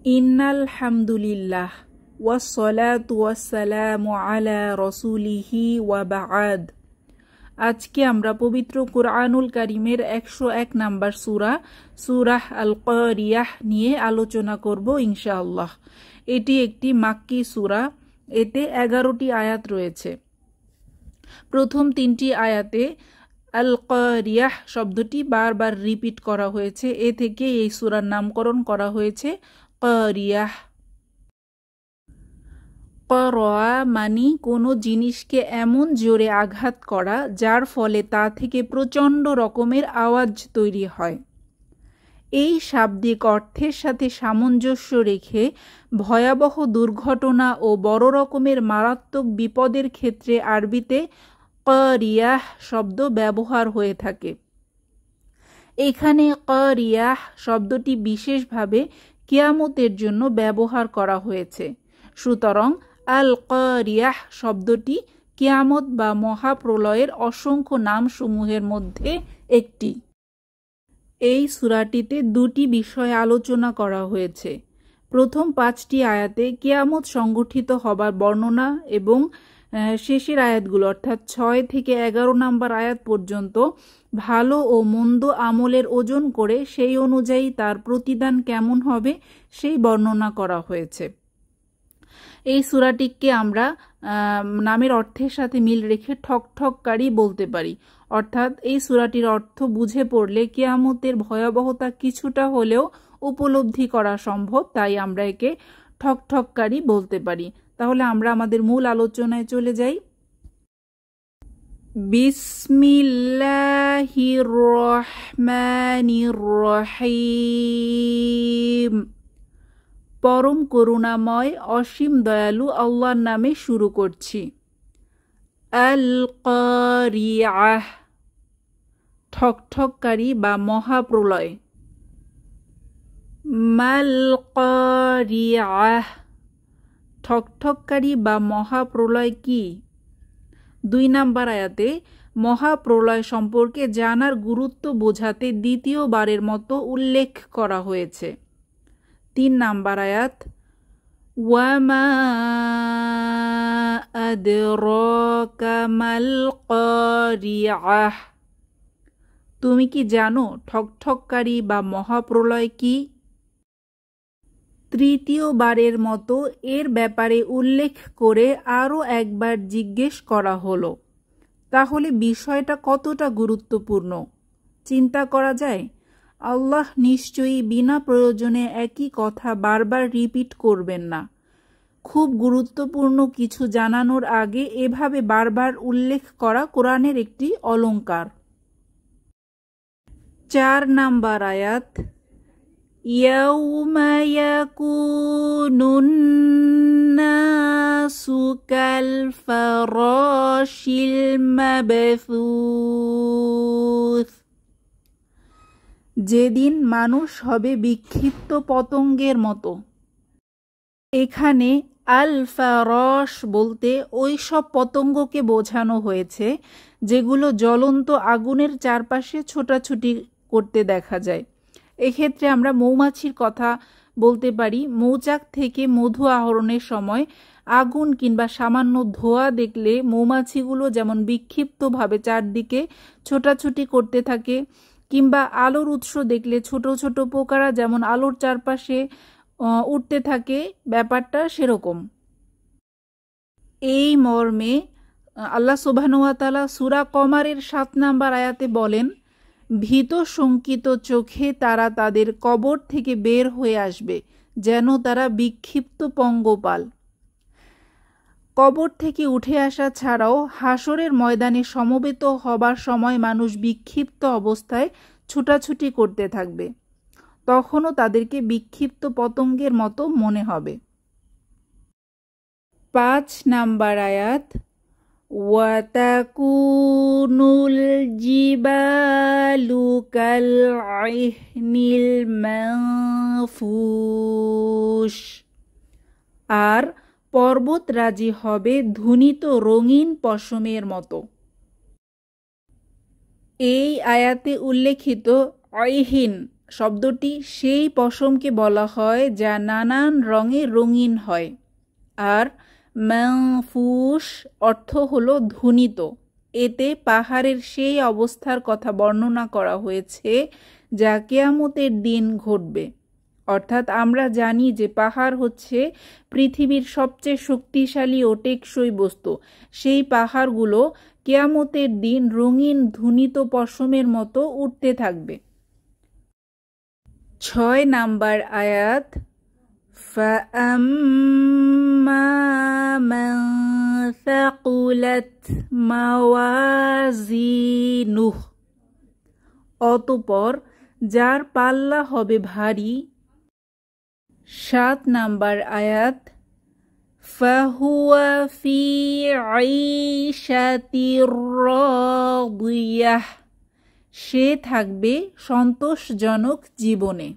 ইন্নাল হামদুলিল্লাহ ওয়াসসালাতু ওয়াসসালামু আলা রাসূলিহি ওয়া বা'দ। আজকে আমরা পবিত্র কুরআনুল কারীমের 101 নাম্বার সূরা আল কারিয়াহ নিয়ে আলোচনা করব ইনশাআল্লাহ। এটি একটি মাক্কি সূরা। এতে 11টি আয়াত রয়েছে। প্রথম 3টি আয়াতে আল কারিয়াহ শব্দটি বারবার রিপিট করা হয়েছে। এ থেকে এই সূরার নামকরণ করা হয়েছে কারিয়াহ। করা মানে কোনো জিনিসকে এমন জোরে আঘাত করা যার ফলে তা থেকে প্রচণ্ড রকমের আওয়াজ তৈরি হয়। এই শাব্দিক অর্থের সাথে সামঞ্জস্য রেখে ভয়াবহ দুর্ঘটনা ও বড় রকমের মারাত্মক বিপদের ক্ষেত্রে আরবিতে কারিয়াহ শব্দ ব্যবহার হয়ে থাকে। এখানে কারিয়াহ শব্দটি বিশেষভাবে কিয়ামতের জন্য ব্যবহার করা হয়েছে। সুতরাং আল কারিয়াহ শব্দটি কিয়ামত বা মহাপ্রলয়ের অসংখ্য নামসমূহের মধ্যে একটি। এই সূরাটিতে 2টি বিষয় আলোচনা করা হয়েছে। প্রথম 5টি আয়াতে কিয়ামত সংঘটিত হবার বর্ণনা এবং শেষের আয়াতগুলো অর্থাৎ 6 থেকে 11 নম্বর আয়াত পর্যন্ত ভালো ও মন্দ আমলের ওজন করে সেই অনুযায়ী তার প্রতিদান কেমন হবে সেই বর্ণনা করা হয়েছে। এই সূরাটিকে আমরা নামের অর্থের সাথে মিল রেখে ঠকঠককারী বলতে পারি। অর্থাৎ এই সূরাটির অর্থ বুঝে পড়লে কিয়ামতের ভয়াবহতা কিছুটা হলেও উপলব্ধি করা সম্ভব, তাই আমরা একে ঠকঠককারী বলতে পারি। তাহলে আমরা আমাদের মূল আলোচনায় চলে যাই। বিসমিল্লাহির রহমানির রহিম। পরম করুণাময় অসীম দয়ালু আল্লাহর নামে শুরু করছি। আল কারিয়াহ ঠকঠককারী বা মহাপ্রলয়। মাল কারিয়াহ ঠকঠককারী বা মহাপ্রলয় কি? 2 নম্বর আয়াতে মহাপ্রলয় সম্পর্কে জানার গুরুত্ব বোঝাতে দ্বিতীয়বারের মতো উল্লেখ করা হয়েছে। 3 নম্বর আয়াত ওয়ামা আদরাকা মাল কারিয়াহ। তুমি কি জানো ঠকঠককারী বা মহাপ্রলয় কি? তৃতীয়বারের মতো এর ব্যাপারে উল্লেখ করে আরও একবার জিজ্ঞেস করা হলো। তাহলে বিষয়টা কতটা গুরুত্বপূর্ণ চিন্তা করা যায়। আল্লাহ নিশ্চয়ই বিনা প্রয়োজনে একই কথা বারবার রিপিট করবেন না। খুব গুরুত্বপূর্ণ কিছু জানানোর আগে এভাবে বারবার উল্লেখ করা কোরআনের একটি অলংকার। 4 নম্বর আয়াত ইয়াউমা ইয়াকুনুন নাসু কাল ফারাশিল মাবথুস। যেদিন মানুষ হবে বিক্ষিপ্ত পতঙ্গের মতো। এখানে আল ফারাশ বলতে ওই সব পতঙ্গকে বোঝানো হয়েছে যেগুলো জ্বলন্ত আগুনের চারপাশে ছোটাছুটি করতে দেখা যায়। এক্ষেত্রে আমরা মৌমাছির কথা বলতে পারি। মৌচাক থেকে মধু আহরণের সময় আগুন কিংবা সামান্য ধোঁয়া দেখলে মৌমাছিগুলো যেমন বিক্ষিপ্তভাবে চারদিকে ছোটাছুটি করতে থাকে, কিংবা আলোর উৎস দেখলে ছোট ছোট পোকারা যেমন আলোর চারপাশে উঠতে থাকে, ব্যাপারটা সেরকম। এই মর্মে আল্লাহ সুবহানাহু ওয়া তাআলা সূরা কমারের 7 নম্বর আয়াতে বলেন, ভীত শঙ্কিত চোখে তারা তাদের কবর থেকে বের হয়ে আসবে যেন তারা বিক্ষিপ্ত পঙ্গপাল। কবর থেকে উঠে আসা ছাড়াও হাসরের ময়দানে সমবেত হবার সময় মানুষ বিক্ষিপ্ত অবস্থায় ছুটাছুটি করতে থাকবে। তখনও তাদেরকে বিক্ষিপ্ত পতঙ্গের মতো মনে হবে। 5 নম্বর আয়াত ওয়াতাকুনুল জিবালু কাল ইহনিল মানফুশ। আর পর্বত রাজি হবে ধুনিত রঙিন পশমের মতো। এই আয়াতে উল্লেখিত ইহন শব্দটি সেই পশমকে বলা হয় যা নানান রঙে রঙিন হয়। আর মানফুশ অর্থ হলো ধ্বনিত। এতে পাহাড়ের সেই অবস্থার কথা বর্ণনা করা হয়েছে যা কিয়ামতের দিন ঘটবে। অর্থাৎ আমরা জানি যে পাহাড় হচ্ছে পৃথিবীর সবচেয়ে শক্তিশালী ও টেকসই বস্তু। সেই পাহাড়গুলো কিয়ামতের দিন রঙিন ধ্বনিত পশমের মতো উঠতে থাকবে। 6 নাম্বার আয়াত, فَأَمَّا مَنْ ثَقُلَتْ مَوَازِينُهُ, অতঃপর যার পাল্লা হবে ভারী। 7 নাম্বার আয়াত, فَهُوَ فِي عِيشَةٍ راضية, সে থাকবে সন্তোষজনক জীবনে।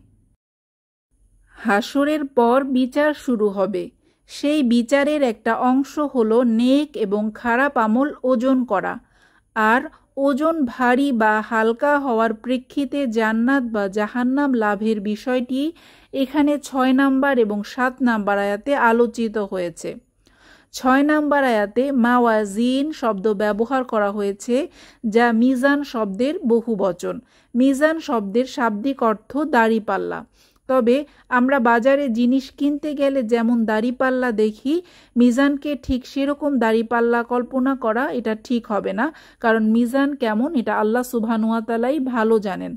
হাসরের পর বিচার শুরু হবে। সেই বিচারের একটা অংশ হলো নেক এবং খারাপ আমল ওজন করা। আর ওজন ভারী বা হালকা হওয়ার প্রেক্ষিতে জান্নাত বা জাহান্নাম লাভের বিষয়টি এখানে 6 নাম্বার এবং 7 নাম্বার আয়াতে আলোচিত হয়েছে। 6 নাম্বার আয়াতে মাওয়াজিন শব্দ ব্যবহার করা হয়েছে, যা মিজান শব্দের বহুবচন। মিজান শব্দের শাব্দিক অর্থ দাড়িপাল্লা। তবে আমরা বাজারে জিনিস কিনতে গেলে যেমন দাড়িপাল্লা দেখি, মিজানকে ঠিক সেরকম দাড়িপাল্লা কল্পনা করা এটা ঠিক হবে না, কারণ মিজান কেমন এটা আল্লাহ সুবহানাহু ওয়া তাআলাই ভালো জানেন।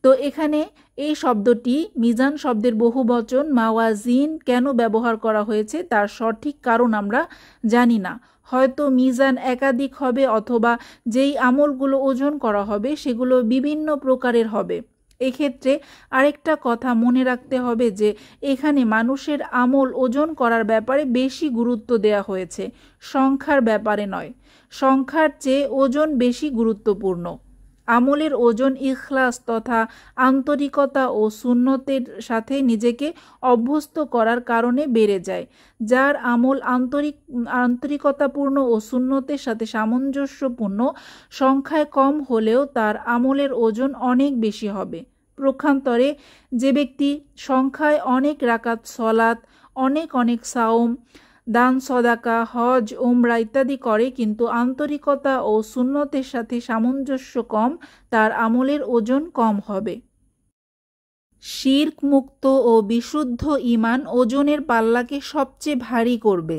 তো এখানে এই শব্দটি মিজান শব্দের বহুবচন মাওয়াজিন কেন ব্যবহার করা হয়েছে তার সঠিক কারণ আমরা জানি না। হয়তো মিজান একাধিক হবে, অথবা যেই আমলগুলো ওজন করা হবে সেগুলো বিভিন্ন প্রকারের হবে। এক্ষেত্রে আরেকটা কথা মনে রাখতে হবে যে এখানে মানুষের আমল ওজন করার ব্যাপারে বেশি গুরুত্ব দেওয়া হয়েছে, সংখ্যার ব্যাপারে নয়। সংখ্যার চেয়ে ওজন বেশি গুরুত্বপূর্ণ। আমলের ওজন ইখলাস তথা আন্তরিকতা ও সুন্নতের সাথে নিজেকে অভ্যস্ত করার কারণে বেড়ে যায়। যার আমল আন্তরিকতাপূর্ণ ও সুন্নতের সাথে সামঞ্জস্যপূর্ণ, সংখ্যায় কম হলেও তার আমলের ওজন অনেক বেশি হবে। প্রক্ষান্তরে যে ব্যক্তি সংখ্যায় অনেক রাকাত সলাত, অনেক অনেক সাওম, দান সদাকা, হজ, উমরা ইত্যাদি করে কিন্তু আন্তরিকতা ও সুন্নতের সাথে সামঞ্জস্য কম, তার আমলের ওজন কম হবে। শিরক মুক্ত ও বিশুদ্ধ ঈমান ওজনের পাল্লাকে সবচেয়ে ভারী করবে।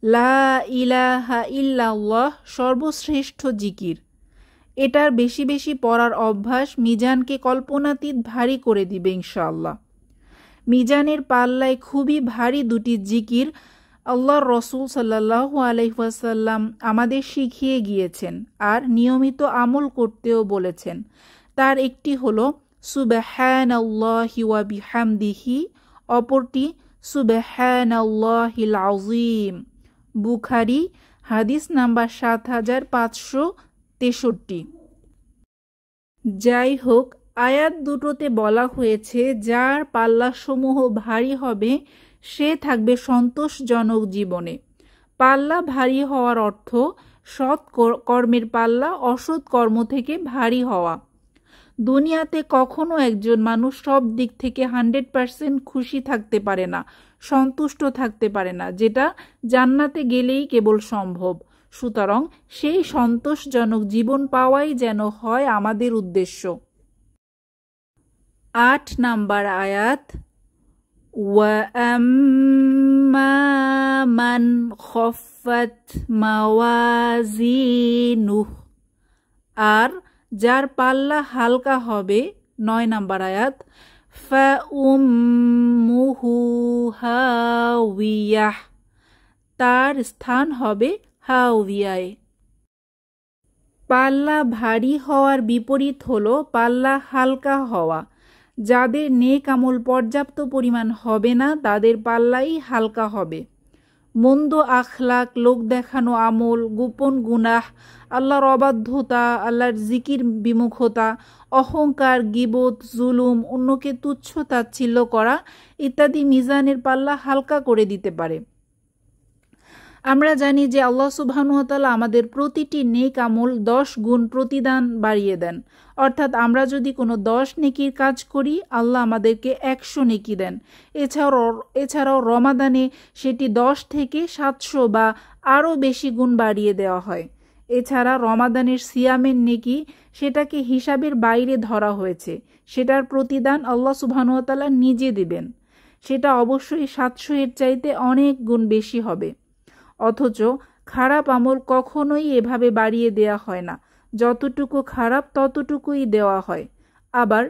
লা ইলাহা ইল্লাল্লাহ সর্বশ্রেষ্ঠ জিকির। এটার বেশি বেশি পড়ার অভ্যাস মিজানকে কল্পনাতীত ভারী করে দিবে ইনশাআল্লাহ। মিজানের পাল্লায় খুবই ভারী দুটি জিকির আল্লাহর রাসূল সাল্লাল্লাহু আলাইহি ওয়াসাল্লাম আমাদের শিখিয়ে গিয়েছেন আর নিয়মিত আমল করতেও বলেছেন। তার একটি হলো সুবহানাল্লাহি ওয়া বিহামদিহি, অপরটি সুবহানাল্লাহিল আযীম। বুখারী হাদিস নাম্বার 7563। যাই হোক, আয়াত দুটোতে বলা হয়েছে যার পাল্লাসমূহ ভারী হবে সে থাকবে সন্তোষজনক জীবনে। পাল্লা ভারী হওয়ার অর্থ সৎ কর্মের পাল্লা অসৎ কর্ম থেকে ভারী হওয়া। দুনিয়াতে কখনো একজন মানুষ সব দিক থেকে 100% খুশি থাকতে পারে না, সন্তুষ্ট থাকতে পারে না, যেটা জান্নাতে গেলেই কেবল সম্ভব। সুতরাং সেই সন্তোষজনক জীবন পাওয়াই যেন হয় আমাদের উদ্দেশ্য। 8 নাম্বার আয়াত, ওয়া আম্মা মান খাফফাত মাওয়াজিনুহু, আর যার পাল্লা হালকা হবে। 9 নাম্বার আয়াত, ফাউম্মুহু হাওয়াইয়াহ, তার স্থান হবে হাওয়ায়। পাল্লা ভারী হওয়ার বিপরীত হলো পাল্লা হালকা হওয়া। যাদের নেক আমল পর্যাপ্ত পরিমাণ হবে না তাদের পাল্লাই হালকা হবে। মন্দ আখলাক, লোক দেখানো আমল, গোপন গুনাহ, আল্লাহর অবাধ্যতা, আল্লাহর জিকির বিমুখতা, অহংকার, গীবত, জুলুম, অন্যকে তুচ্ছ তাচ্ছিল্য করা ইত্যাদি মিজানের পাল্লা হালকা করে দিতে পারে। আমরা জানি যে আল্লাহ সুবহানাহু ওয়া তাআলা আমাদের প্রতিটি নেক আমল 10 গুণ প্রতিদান বাড়িয়ে দেন। অর্থাৎ আমরা যদি কোনো 10 নেকির কাজ করি, আল্লাহ আমাদেরকে 100 নেকি দেন। এছাড়াও রমাদানে সেটি 10 থেকে 700 বা আরও বেশি গুণ বাড়িয়ে দেওয়া হয়। এছাড়া রমাদানের সিয়ামের নেকি সেটাকে হিসাবের বাইরে ধরা হয়েছে, সেটার প্রতিদান আল্লাহ সুবহানাহু ওয়া তাআলা নিজে দিবেন। সেটা অবশ্যই 700 এর চাইতে অনেক গুণ বেশি হবে। অথচ খারাপ আমল কখনোই এভাবে বাড়িয়ে দেয়া হয় না, যতটুকু খারাপ ততটুকুই দেওয়া হয়। আবার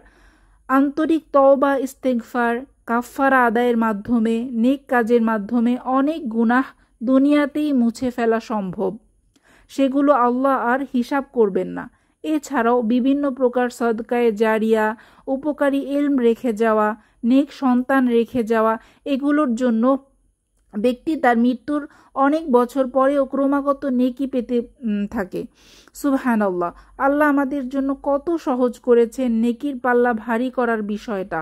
আন্তরিক তওবা, ইস্তেগফার, কাফফারা আদায়ের মাধ্যমে, নেক কাজের মাধ্যমে অনেক গুনাহ দুনিয়াতেই মুছে ফেলা সম্ভব। সেগুলো আল্লাহ আর হিসাব করবেন না। এছাড়াও বিভিন্ন প্রকার সদকায়ে জারিয়া, উপকারী ইলম রেখে যাওয়া, নেক সন্তান রেখে যাওয়া, এগুলোর জন্য ব্যক্তি তার মৃত্যুর অনেক বছর পরেও ক্রমাগত নেকি পেতে থাকে। সুবহানাল্লাহ, আল্লাহ আমাদের জন্য কত সহজ করেছেন নেকির পাল্লা ভারী করার বিষয়টা।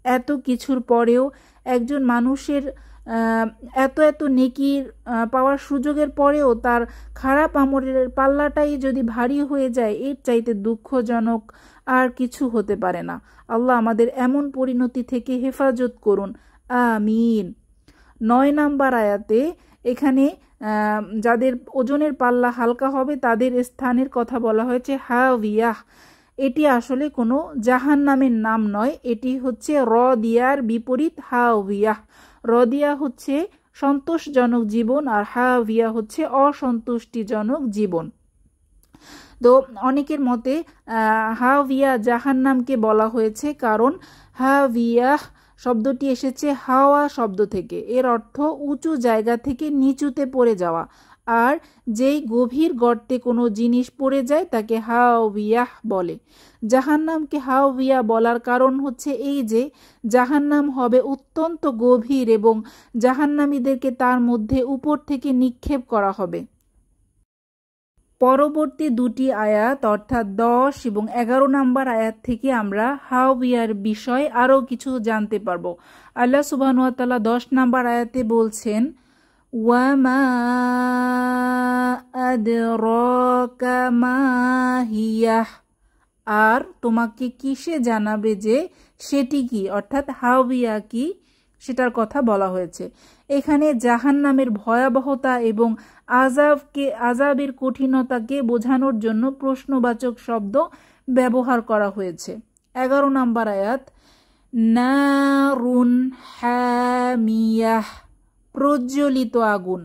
এত কিছুর পরেও একজন মানুষের এত নেকির পাওয়ার সুযোগের পরেও তার খারাপ আমলের পাল্লাটাই যদি ভারী হয়ে যায়, এর চাইতে দুঃখজনক আর কিছু হতে পারে না। আল্লাহ আমাদের এমন পরিণতি থেকে হেফাজত করুন, আমিন। 9 নাম্বার আয়াতে এখানে যাদের ওজনের পাল্লা হালকা হবে তাদের স্থানের কথা বলা হয়েছে হাওয়াহ। এটি আসলে কোনো জাহান্নামের নাম নয়, এটি হচ্ছে রদিয়ার বিপরীত হাওয়াহ। রদিয়া হচ্ছে সন্তোষজনক জীবন আর হাওয়াহ হচ্ছে অসন্তুষ্টিজনক জীবন। তো অনেকের মতে হাওয়াহ জাহান্নামকে বলা হয়েছে কারণ হাওয়াহ শব্দটি এসেছে হাওয়া শব্দ থেকে। এর অর্থ উঁচু জায়গা থেকে নিচুতে পড়ে যাওয়া। আর যেই গভীর গর্তে কোনো জিনিস পড়ে যায় তাকে হাওয়াহ বলে। জাহান্নামকে হাওয়াহ বলার কারণ হচ্ছে এই যে জাহান্নাম হবে অত্যন্ত গভীর এবং জাহান্নামীদেরকে তার মধ্যে উপর থেকে নিক্ষেপ করা হবে। পরবর্তী দুটি আয়াত অর্থাৎ 10 এবং 11 নম্বর আয়াত থেকে আমরা হাওয়ার বিষয় আরও কিছু জানতে পারবো। আল্লাহ সুবহানাহু ওয়া তাআলা 10 নম্বর আয়াতে বলছেন, ওয়ামা আদরাকা মা হিয়াহ, আর তোমাকে কিসে জানাবে যে সেটি কি, অর্থাৎ হাওয়া কি সেটার কথা বলা হয়েছে। এখানে জাহান্নামের ভয়াবহতা এবং আযাবের কঠিনতাকে বোঝানোর জন্য প্রশ্নবাচক শব্দ ব্যবহার করা হয়েছে। 11 নম্বর আয়াত, নারুন হামিয়াহ, প্রজ্বলিত আগুন।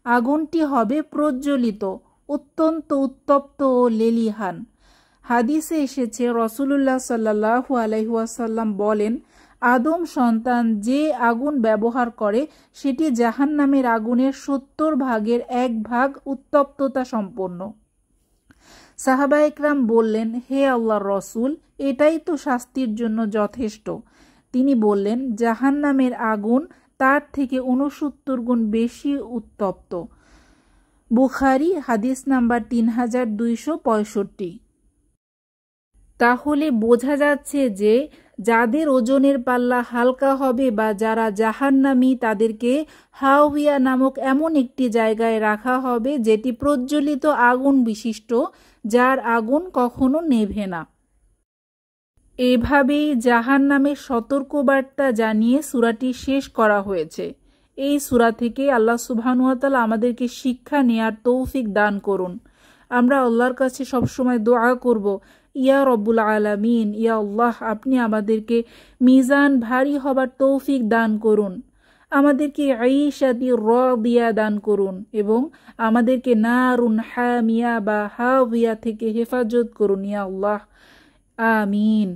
আগুনটি হবে প্রজ্বলিত, অত্যন্ত উত্তপ্ত ও লেলিহান। হাদিসে এসেছে রাসূলুল্লাহ সাল্লাল্লাহু আলাইহি ওয়াসাল্লাম বলেন, আদম সন্তান যে আগুন ব্যবহার করে সেটি জাহান্নামের আগুনের 70 ভাগের 1 ভাগ উত্তপ্ততা সম্পন্ন। সাহাবা একরাম বললেন, হে আল্লাহর রসুল, এটাই তো শাস্তির জন্য যথেষ্ট। তিনি বললেন, জাহান্নামের আগুন তার থেকে 69 গুণ বেশি উত্তপ্ত। বুখারী হাদিস নাম্বার 3265। তাহলে বোঝা যাচ্ছে যে যাদের ওজনের পাল্লা হালকা হবে বা যারা জাহান্নামী তাদেরকে হাওয়া নামক এমন একটি জায়গায় রাখা হবে যেটি প্রজ্বলিত আগুন বিশিষ্ট, যার আগুন কখনো নেভে না। এভাবেই জাহান্নামের সতর্কবার্তা জানিয়ে সূরাটি শেষ করা হয়েছে। এই সূরা থেকে আল্লাহ সুবহানাহু ওয়া তাআলা আমাদেরকে শিক্ষা নেয়ার তৌফিক দান করুন। আমরা আল্লাহর কাছে সবসময় দোয়া করব, ইয়া রব্বুল আলামিন, ইয়া আল্লাহ, আপনি আমাদেরকে মিজান ভারী হবার তৌফিক দান করুন, আমাদেরকে আইশাতি রাদিয়া দান করুন এবং আমাদেরকে নারুন হামিয়া বা হাওয়া থেকে হেফাজত করুন, ইয়া আল্লাহ, আমিন।